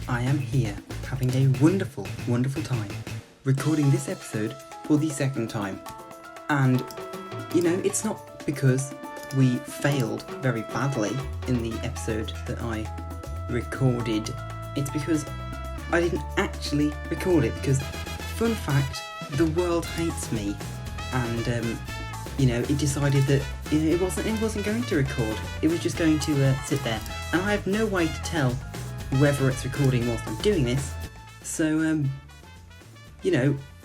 I am here having a wonderful, wonderful time recording this episode for the second time. And, it's not because we failed very badly in the episode that I recorded. It's because I didn't actually record it because, fun fact, the world hates me. And, it decided that it wasn't going to record. It was just going to sit there. And I have no way to tell whether it's recording whilst I'm doing this. So,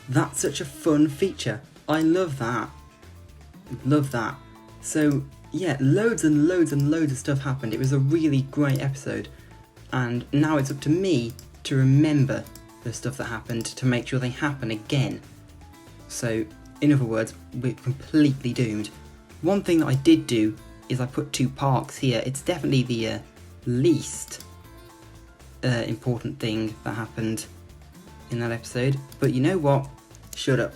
that's such a fun feature. I love that. Love that. So, yeah, loads and loads and loads of stuff happened. It was a really great episode. And now it's up to me to remember the stuff that happened to make sure they happen again. So, in other words, we're completely doomed. One thing that I did do is I put 2 parks here. It's definitely the least important thing that happened in that episode. But you know what? Shut up.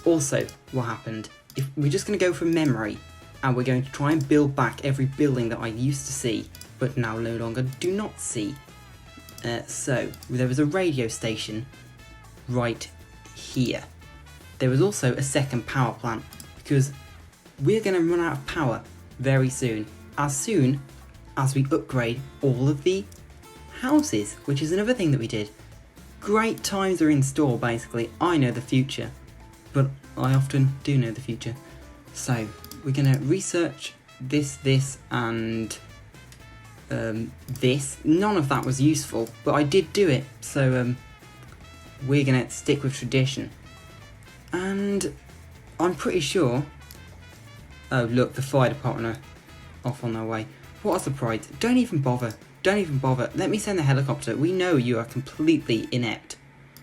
Also, what happened, if we're just going to go from memory and we're going to try and build back every building that I used to see but now no longer do not see. So, there was a radio station right here. There was also a second power plant because we're going to run out of power very soon as we upgrade all of the houses, which is another thing that we did. Great times are in store, basically. I know the future, but I often do know the future. So, we're going to research this, and this. None of that was useful, but I did do it, so we're going to stick with tradition. And I'm pretty sure... Oh, look, the fire department are off on their way. What a surprise. Don't even bother. Let me send the helicopter. We know you are completely inept.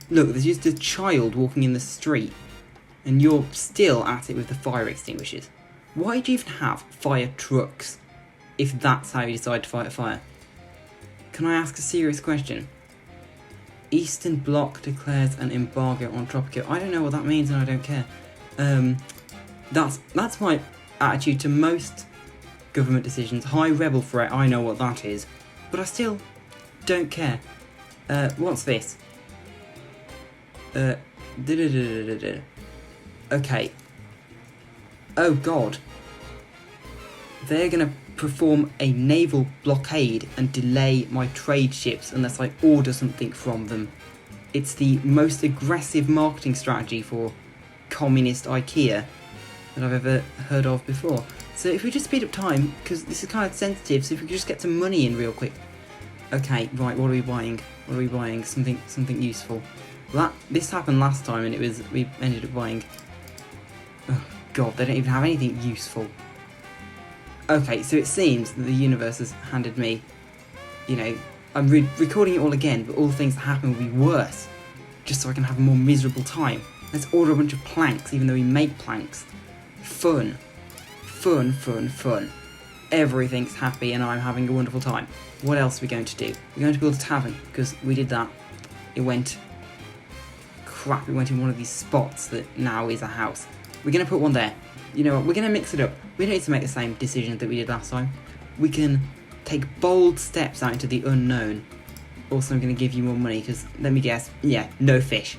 Look, there's just a child walking in the street, and you're still at it with the fire extinguishers. Why do you even have fire trucks if that's how you decide to fight a fire? Can I ask a serious question? Eastern Bloc declares an embargo on Tropico. I don't know what that means and I don't care. That's my attitude to most government decisions. High rebel threat, I know what that is. But I still don't care. What's this? Okay. Oh god. They're gonna perform a naval blockade and delay my trade ships unless I order something from them. It's the most aggressive marketing strategy for communist IKEA that I've ever heard of before. So if we just speed up time, because this is kind of sensitive, so if we could just get some money in real quick. Okay, right, what are we buying? Something useful. This happened last time and we ended up buying... Oh god, they don't even have anything useful. Okay, so it seems that the universe has handed me, I'm recording it all again, but all the things that happen will be worse, just so I can have a more miserable time. Let's order a bunch of planks, even though we make planks. Fun. Everything's happy and I'm having a wonderful time. What else are we going to do? We're going to build a tavern, because we did that. It went in one of these spots that now is a house. We're going to put one there. You know what, we're going to mix it up. We don't need to make the same decision that we did last time. We can take bold steps out into the unknown. Also, I'm going to give you more money, because, let me guess, yeah, no fish.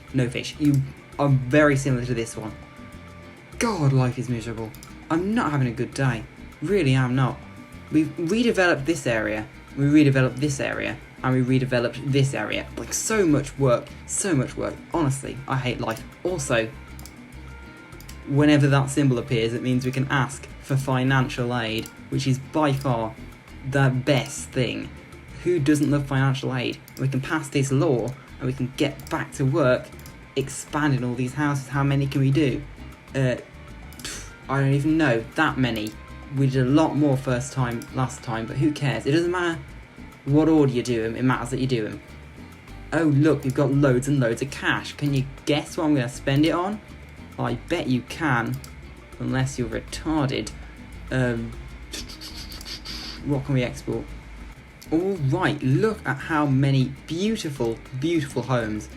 You are very similar to this one. God, life is miserable. I'm not having a good day. Really am not. We've redeveloped this area, and we redeveloped this area. Like, so much work. Honestly, I hate life. Also, whenever that symbol appears, it means we can ask for financial aid, which is by far the best thing. Who doesn't love financial aid? We can pass this law, and we can get back to work, expanding all these houses. How many can we do? I don't even know. That many. We did a lot more last time, but who cares? It doesn't matter what order you do them, it matters that you do them. Oh look, you've got loads and loads of cash. Can you guess what I'm going to spend it on? I bet you can, unless you're retarded. What can we export? Alright, look at how many beautiful, beautiful homes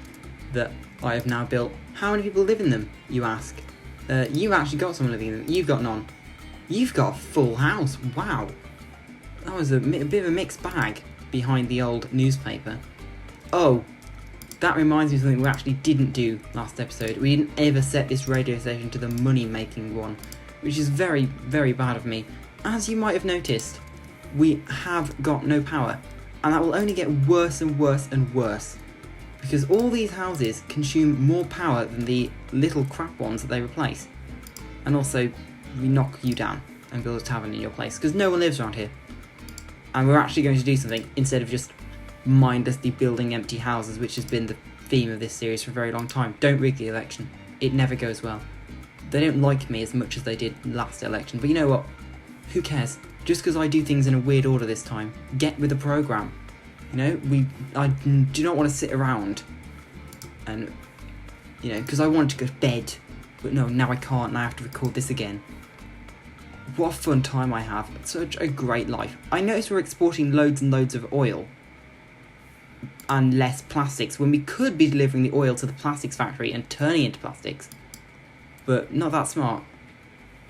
that I have now built. How many people live in them, you ask? You actually got someone living in them. You've got none. You've got a full house. Wow. That was a bit of a mixed bag. behind the old newspaper. Oh, that reminds me of something we actually didn't do last episode. We didn't ever set this radio station to the money-making one, which is very, very bad of me. As you might have noticed, we have got no power, and that will only get worse and worse and worse, because all these houses consume more power than the little crap ones that they replace. And also, we knock you down and build a tavern in your place, because no one lives around here. And we're actually going to do something, instead of just mindlessly building empty houses, which has been the theme of this series for a very long time. Don't rig the election. It never goes well. They don't like me as much as they did last election, but you know what? Who cares? Just because I do things in a weird order this time. Get with the programme. You know, I do not want to sit around and, you know, because I wanted to go to bed, but no, now I can't, and I have to record this again. What a fun time I have. Such a great life. I noticed we're exporting loads and loads of oil and less plastics when we could be delivering the oil to the plastics factory and turning it into plastics. But not that smart.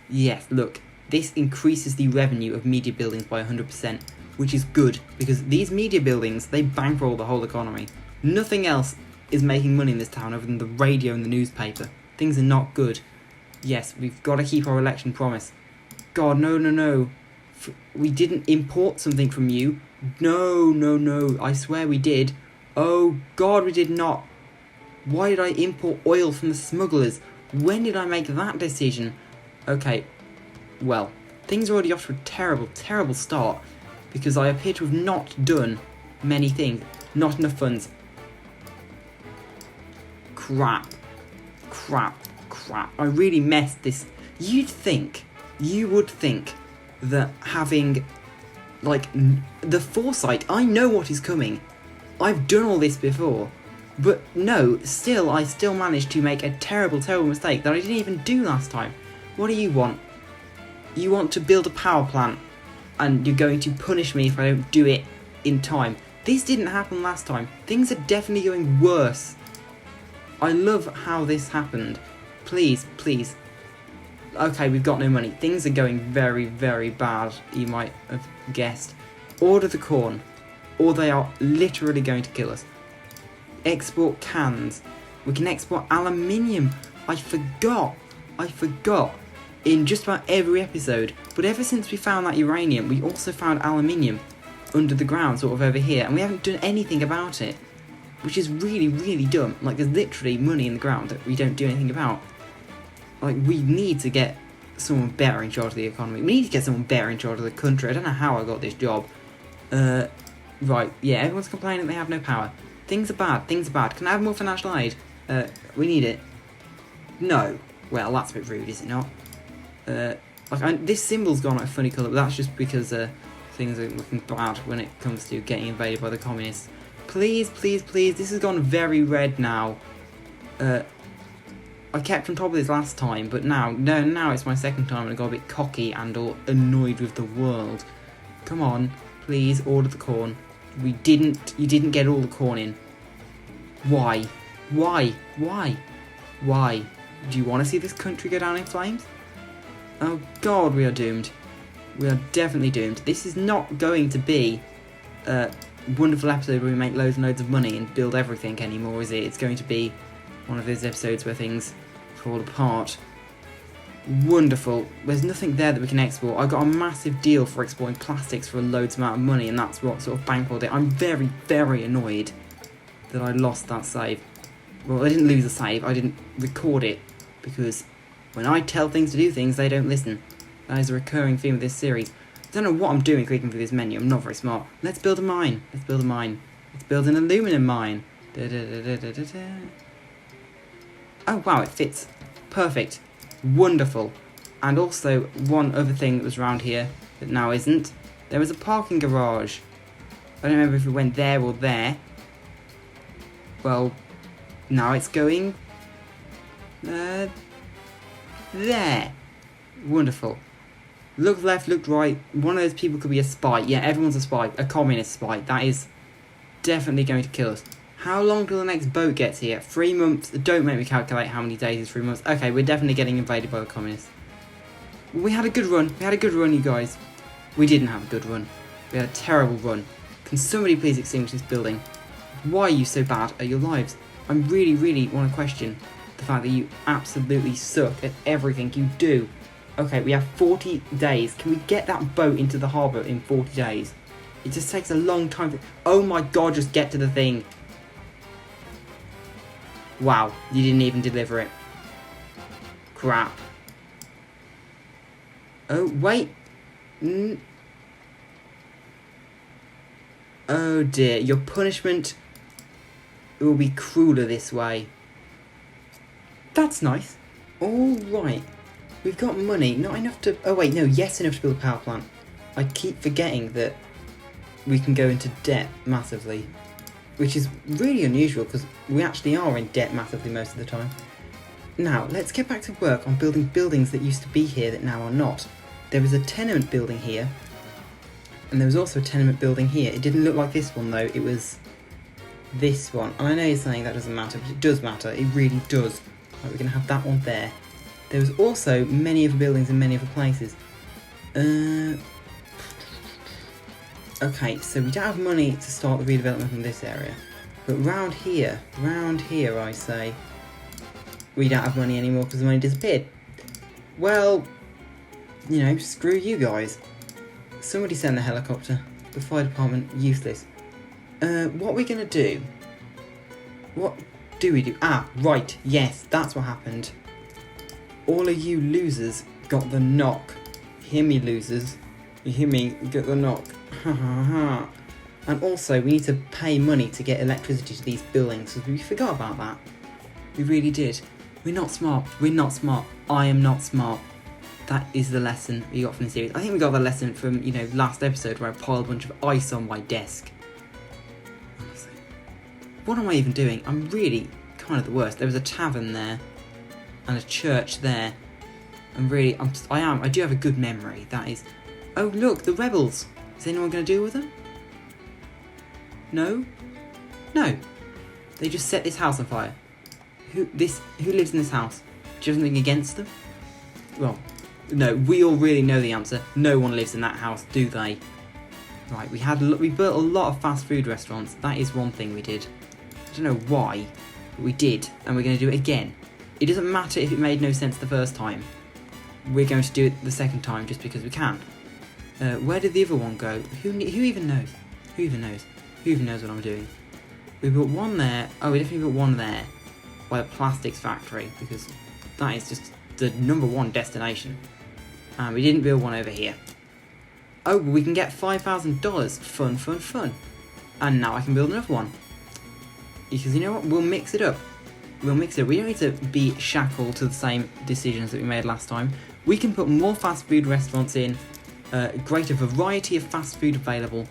Yes, look, this increases the revenue of media buildings by 100%, which is good, because these media buildings, they bankroll the whole economy. Nothing else is making money in this town other than the radio and the newspaper. Things are not good. Yes, we've got to keep our election promise. God, no. We didn't import something from you. No. I swear we did. Oh, God, we did not. Why did I import oil from the smugglers? When did I make that decision? Okay, well, things are already off to a terrible, terrible start, because I appear to have not done many things. Not enough funds. Crap. I really messed this. You would think that having, like, the foresight, I know what is coming. I've done all this before. But no, I still managed to make a terrible, terrible mistake that I didn't even do last time. What do you want? You want to build a power plant, and you're going to punish me if I don't do it in time. This didn't happen last time. Things are definitely going worse. I love how this happened. Please. Okay, we've got no money. Things are going very, very bad, you might have guessed. Order the corn, or they are literally going to kill us. Export cans. We can export aluminium. I forgot in just about every episode. But ever since we found that uranium, we also found aluminium under the ground, sort of over here, and we haven't done anything about it, which is really, really dumb. Like, there's literally money in the ground that we don't do anything about. Like, we need to get someone better in charge of the economy. We need to get someone better in charge of the country. I don't know how I got this job. Right, yeah, everyone's complaining they have no power. Things are bad. Can I have more financial aid? We need it. No. Well, that's a bit rude, is it not? This symbol's gone a funny colour, but that's just because things are looking bad when it comes to getting invaded by the communists. Please, this has gone very red now. I kept on top of this last time, but now it's my second time and I got a bit cocky and or annoyed with the world. Come on, please, order the corn. You didn't get all the corn in. Why? Do you want to see this country go down in flames? Oh God, we are doomed. We are definitely doomed. This is not going to be a wonderful episode where we make loads and loads of money and build everything anymore, is it? It's going to be one of those episodes where things fall apart. Wonderful. There's nothing there that we can export. I got a massive deal for exporting plastics for a loads amount of money, and that's what sort of bankrolled it. I'm very, very annoyed that I lost that save. Well, I didn't lose the save, I didn't record it, because when I tell things to do things, they don't listen. That is a recurring theme of this series. I don't know what I'm doing clicking through this menu, I'm not very smart. Let's build a mine. Let's build an aluminum mine. Oh wow, it fits. Perfect. Wonderful. And also, one other thing that was around here that now isn't. There was a parking garage. I don't remember if it went there or there. Well, now it's going there. Wonderful. Look left, look right. One of those people could be a spy. Yeah, everyone's a spy. A communist spy. That is definitely going to kill us. How long till the next boat gets here? 3 months. Don't make me calculate how many days is 3 months. Okay, we're definitely getting invaded by the communists. We had a good run. You guys. We didn't have a good run. We had a terrible run. Can somebody please extinguish this building? Why are you so bad at your lives? I really want to question the fact that you absolutely suck at everything you do. Okay, we have 40 days. Can we get that boat into the harbour in 40 days? It just takes a long time. Oh my god, just get to the thing. Wow, you didn't even deliver it. Crap. Oh, wait. Oh dear, your punishment will be crueler this way. That's nice. Alright. We've got money, not enough to... Oh wait, no, yes, enough to build a power plant. I keep forgetting that we can go into debt massively. Which is really unusual, because we actually are in debt massively most of the time. Now, let's get back to work on building buildings that used to be here that now are not. There was a tenement building here, and there was also a tenement building here. It didn't look like this one though, it was this one. And I know you're saying that doesn't matter, but it does matter, it really does. Right, we're going to have that one there. There was also many other buildings in many other places. Okay, so we don't have money to start the redevelopment in this area. But round here I say, we don't have money anymore because the money disappeared. Well, you know, screw you guys. Somebody send the helicopter. The fire department, useless. What are we going to do? What do we do? Ah, right, yes, that's what happened. All of you losers got the knock. Hear me, losers. You hear me? Get the knock. Ha ha ha. And also, we need to pay money to get electricity to these buildings, because we forgot about that. We really did. We're not smart. We're not smart. I am not smart. That is the lesson we got from the series. I think we got the lesson from, you know, last episode where I piled a bunch of ice on my desk. Honestly. What am I even doing? I'm really kind of the worst. There was a tavern there and a church there. I do have a good memory. That is... Oh, look, the rebels. Is anyone going to deal with them? No? No. They just set this house on fire. Who lives in this house? Do you have something against them? Well, no, we all really know the answer. No one lives in that house, do they? Right, we built a lot of fast food restaurants. That is one thing we did. I don't know why, but we did, and we're going to do it again. It doesn't matter if it made no sense the first time. We're going to do it the second time just because we can. Where did the other one go? Who even knows? Who even knows? Who even knows what I'm doing? We built one there. Oh, we definitely built one there by the plastics factory because that is just the #1 destination. And we didn't build one over here. Oh, we can get $5,000. Fun, fun, fun. And now I can build another one. Because you know what? We'll mix it up. We'll mix it up. We don't need to be shackled to the same decisions that we made last time. We can put more fast food restaurants in. Greater variety of fast food available.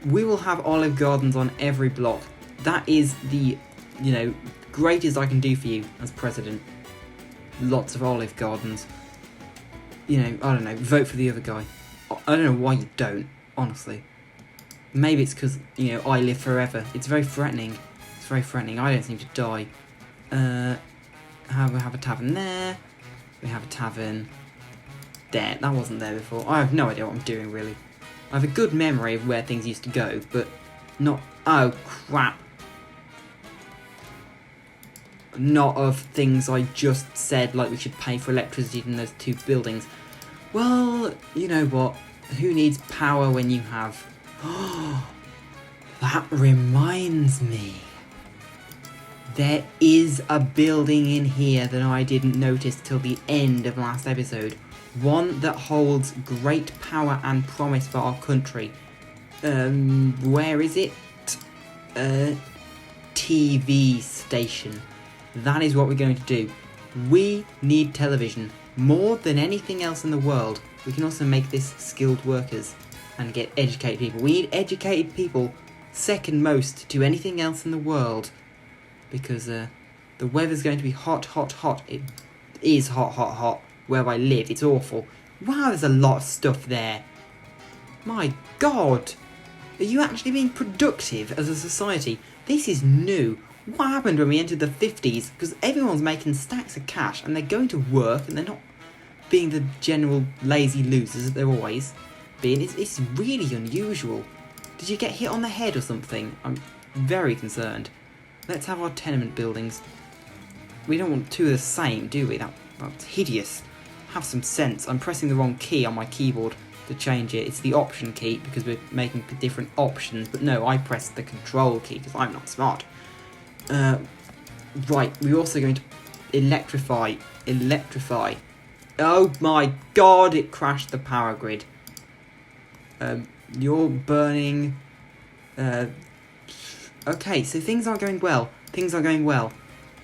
We will have olive gardens on every block. That is the, you know, greatest I can do for you as president. Lots of olive gardens. You know, I don't know, vote for the other guy. I don't know why you don't, honestly. Maybe it's because, you know, I live forever. It's very threatening. It's very threatening. I don't seem to die. We have a tavern there. We have a tavern there. That wasn't there before. I have no idea what I'm doing, really. I have a good memory of where things used to go, but not... Oh, crap. Not of things I just said, like we should pay for electricity in those two buildings. Well, you know what? Who needs power when you have... That reminds me. There is a building in here that I didn't notice till the end of last episode. One that holds great power and promise for our country. Where is it? TV station. That is what we're going to do. We need television. More than anything else in the world. We can also make this skilled workers and get educated people. We need educated people second most to anything else in the world. Because the weather's going to be hot, hot, hot. It is hot, hot, hot. Where I live, it's awful. Wow, there's a lot of stuff there. My God. Are you actually being productive as a society? This is new. What happened when we entered the 50s? Because everyone's making stacks of cash and they're going to work and they're not being the general lazy losers that they're always being. It's really unusual. Did you get hit on the head or something? I'm very concerned. Let's have our tenement buildings. We don't want two of the same, do we? That's hideous. Have some sense. I'm pressing the wrong key on my keyboard to change it. It's the option key because we're making different options. But no, I pressed the control key because I'm not smart. Right, we're also going to electrify. Electrify. Oh my god, it crashed the power grid. You're burning. Okay, so things are going well. Things are going well.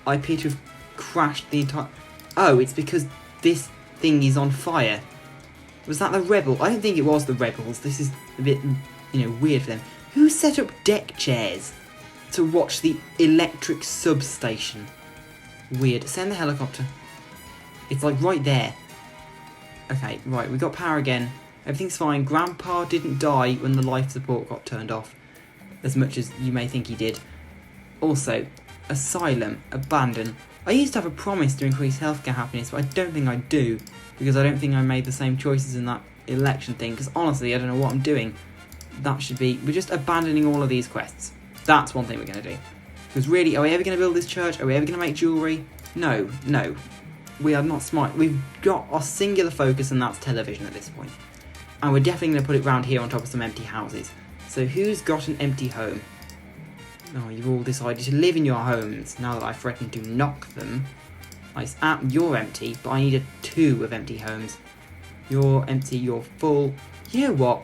I appear to have crashed the entire... Oh, it's because this thing is on fire. Was that the rebel? I don't think it was the rebels. This is a bit, weird for them. Who set up deck chairs to watch the electric substation? Weird. Send the helicopter. It's like right there. Okay, right, we got power again. Everything's fine. Grandpa didn't die when the life support got turned off, as much as you may think he did. Also, asylum, abandon. I used to have a promise to increase healthcare happiness, but I don't think I do, because I don't think I made the same choices in that election thing, because honestly, I don't know what I'm doing. That should be... We're just abandoning all of these quests. That's one thing we're going to do. Because really, are we ever going to build this church? Are we ever going to make jewellery? No. We are not smart. We've got our singular focus, and that's television at this point. And we're definitely going to put it round here on top of some empty houses. So who's got an empty home? Oh, you've all decided to live in your homes now that I threatened to knock them. You're empty, but I need 2 of empty homes. You're empty, you're full. You know what?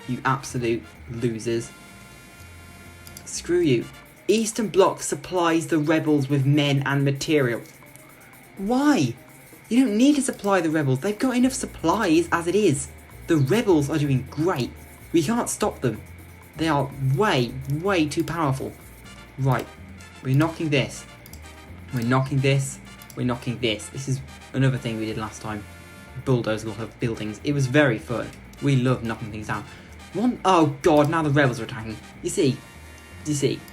You absolute losers. Screw you. Eastern Bloc supplies the rebels with men and material. Why? You don't need to supply the rebels. They've got enough supplies as it is. The rebels are doing great. We can't stop them. They are way, way too powerful. Right. We're knocking this. We're knocking this. We're knocking this. This is another thing we did last time. Bulldoze a lot of buildings. It was very fun. We love knocking things down. Oh god, now the rebels are attacking. You see,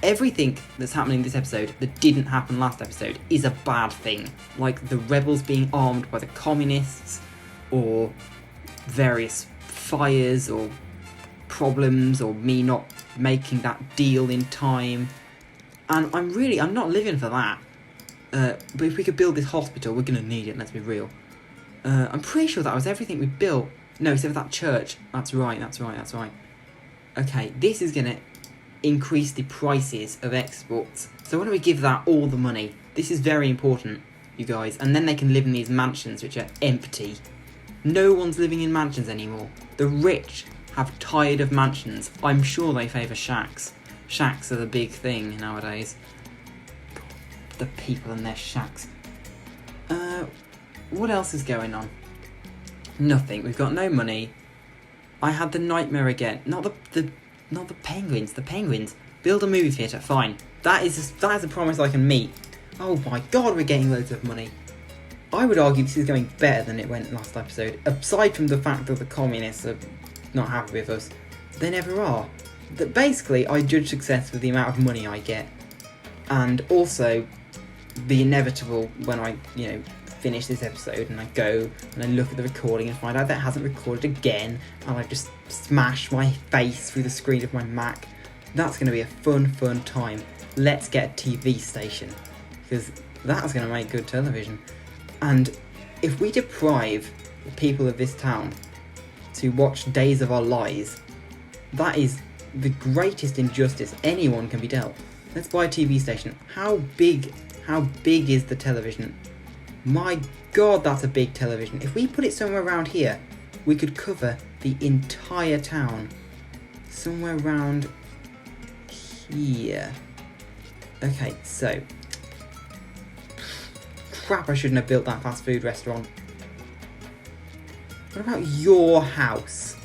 everything that's happening in this episode that didn't happen last episode is a bad thing. Like the rebels being armed by the communists, or various fires, or problems, or me not making that deal in time. And I'm not living for that. But if we could build this hospital, we're going to need it, let's be real. I'm pretty sure that was everything we built. No, except for that church. That's right. Okay, this is going to increase the prices of exports. So why don't we give that all the money? This is very important, you guys. And then they can live in these mansions, which are empty. No one's living in mansions anymore. The rich have tired of mansions. I'm sure they favour shacks. Shacks are the big thing nowadays. The people in their shacks. What else is going on? Nothing. We've got no money. I had the nightmare again. Not the penguins. The penguins. Build a movie theatre. Fine. That is a promise I can meet. Oh my god, we're getting loads of money. I would argue this is going better than it went last episode. Aside from the fact that the communists are not happy with us. They never are. That basically, I judge success with the amount of money I get. And also, the inevitable when I, finish this episode and I go and I look at the recording and find out that it hasn't recorded again, and I just smash my face through the screen of my Mac. That's going to be a fun time. Let's get a TV station, because that's going to make good television. And if we deprive the people of this town to watch Days of Our Lives, that is the greatest injustice anyone can be dealt. Let's buy a TV station. How big is the television? My god, that's a big television. If we put it somewhere around here, we could cover the entire town. Somewhere around here. Okay, so... Crap, I shouldn't have built that fast food restaurant. What about your house?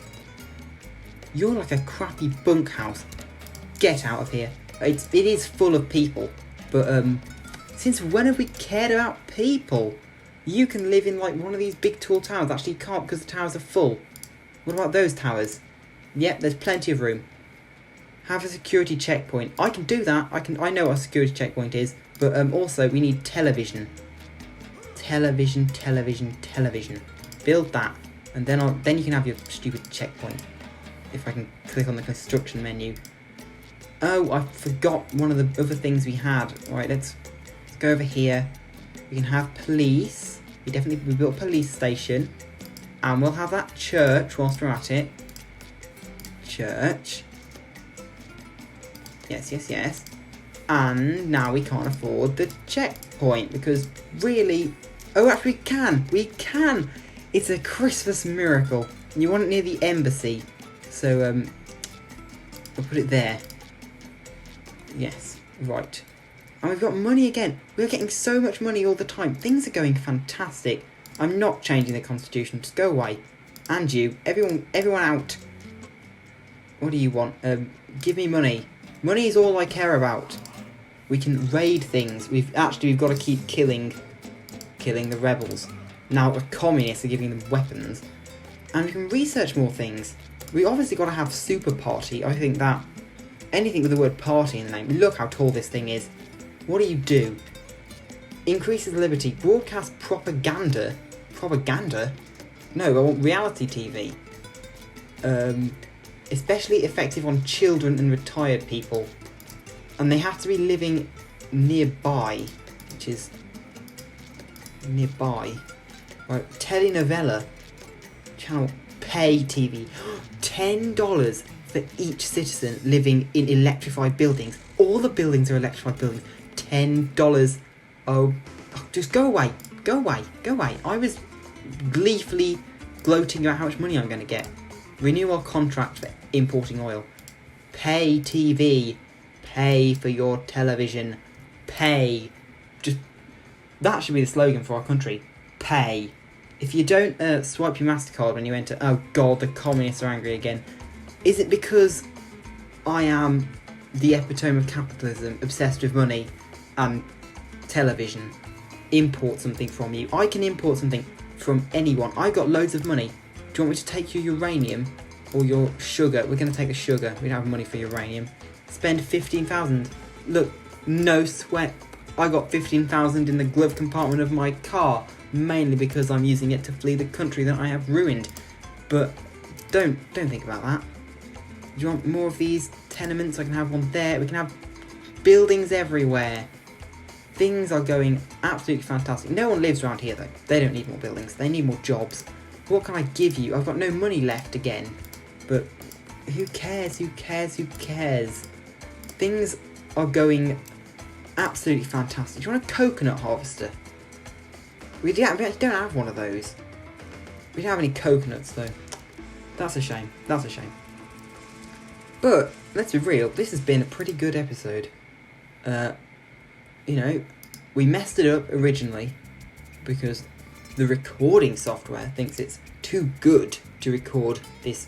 You're like a crappy bunkhouse. Get out of here. It is full of people, but since when have we cared about people? You can live in like one of these big tall towers. Actually, you can't because the towers are full. What about those towers? Yep, there's plenty of room. Have a security checkpoint. I can do that. I know what a security checkpoint is, but also we need television. Television. Build that, and then you can have your stupid checkpoint. if I can click on the construction menu. Oh, I forgot one of the other things we had. Right, let's go over here. We can have police. We built a police station. And we'll have that church whilst we're at it. Church. Yes. And now we can't afford the checkpoint because really... Oh, actually we can! It's a Christmas miracle. You want it near the embassy. So, we'll put it there. Yes, right. And we've got money again. We're getting so much money all the time. Things are going fantastic. I'm not changing the constitution. Just go away. And you. Everyone out. What do you want? Give me money. Money is all I care about. We can raid things. We've got to keep killing the rebels. Now the communists are giving them weapons. And we can research more things. We obviously got to have super party. I think that anything with the word party in the name. Look how tall this thing is. What do? Increases liberty. Broadcast propaganda. Propaganda? No, I want reality TV. Especially effective on children and retired people. And they have to be living nearby. Which is... nearby. Right, telenovela. Channel pay TV. $10 for each citizen living in electrified buildings. All the buildings are electrified buildings. $10. Oh, just go away. Go away. I was gleefully gloating about how much money I'm going to get. Renew our contract for importing oil. Pay TV. Pay for your television. Pay. That should be the slogan for our country. Pay. If you don't swipe your MasterCard when you enter... Oh God, the communists are angry again. Is it because I am the epitome of capitalism, obsessed with money and television? Import something from you. I can import something from anyone. I got loads of money. Do you want me to take your uranium or your sugar? We're going to take the sugar. We don't have money for uranium. Spend 15,000. Look, no sweat. I got 15,000 in the glove compartment of my car, mainly because I'm using it to flee the country that I have ruined. But don't think about that. Do you want more of these tenements? I can have one there. We can have buildings everywhere. Things are going absolutely fantastic. No one lives around here though. They don't need more buildings. They need more jobs. What can I give you? I've got no money left again. But who cares? Things are going absolutely fantastic. Do you want a coconut harvester? We actually don't have one of those. We don't have any coconuts though. That's a shame. But let's be real. This has been a pretty good episode. We messed it up originally because the recording software thinks it's too good to record this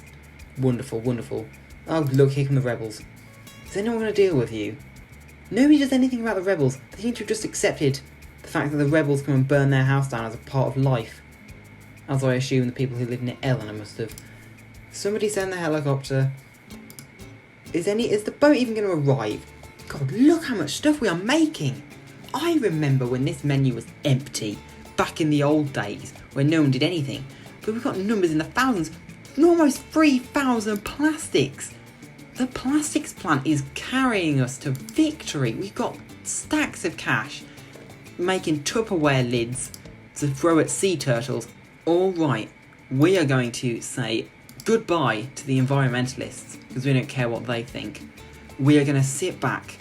wonderful... Oh, look, here come the rebels. Is anyone going to deal with you? Nobody does anything about the rebels. They seem to have just accepted the fact that the rebels come and burn their house down as a part of life. As I assume the people who live near Eleanor must have. Somebody send the helicopter. Is the boat even going to arrive? God, look how much stuff we are making. I remember when this menu was empty, back in the old days, when no one did anything. But we've got numbers in the thousands, almost 3,000 plastics. The plastics plant is carrying us to victory. We've got stacks of cash, making Tupperware lids to throw at sea turtles. All right, we are going to say goodbye to the environmentalists, because we don't care what they think. We are going to sit back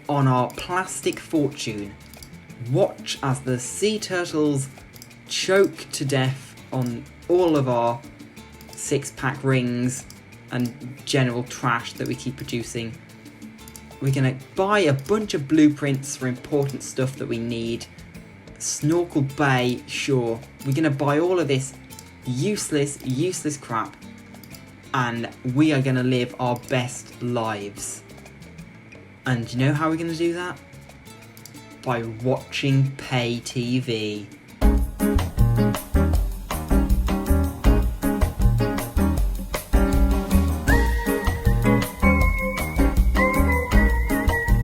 on our plastic fortune, watch as the sea turtles choke to death on all of our six-pack rings and general trash that we keep producing. We're going to buy a bunch of blueprints for important stuff that we need. Snorkel Bay, sure. We're going to buy all of this useless crap, and we are going to live our best lives. And you know how we're going to do that? By watching pay TV.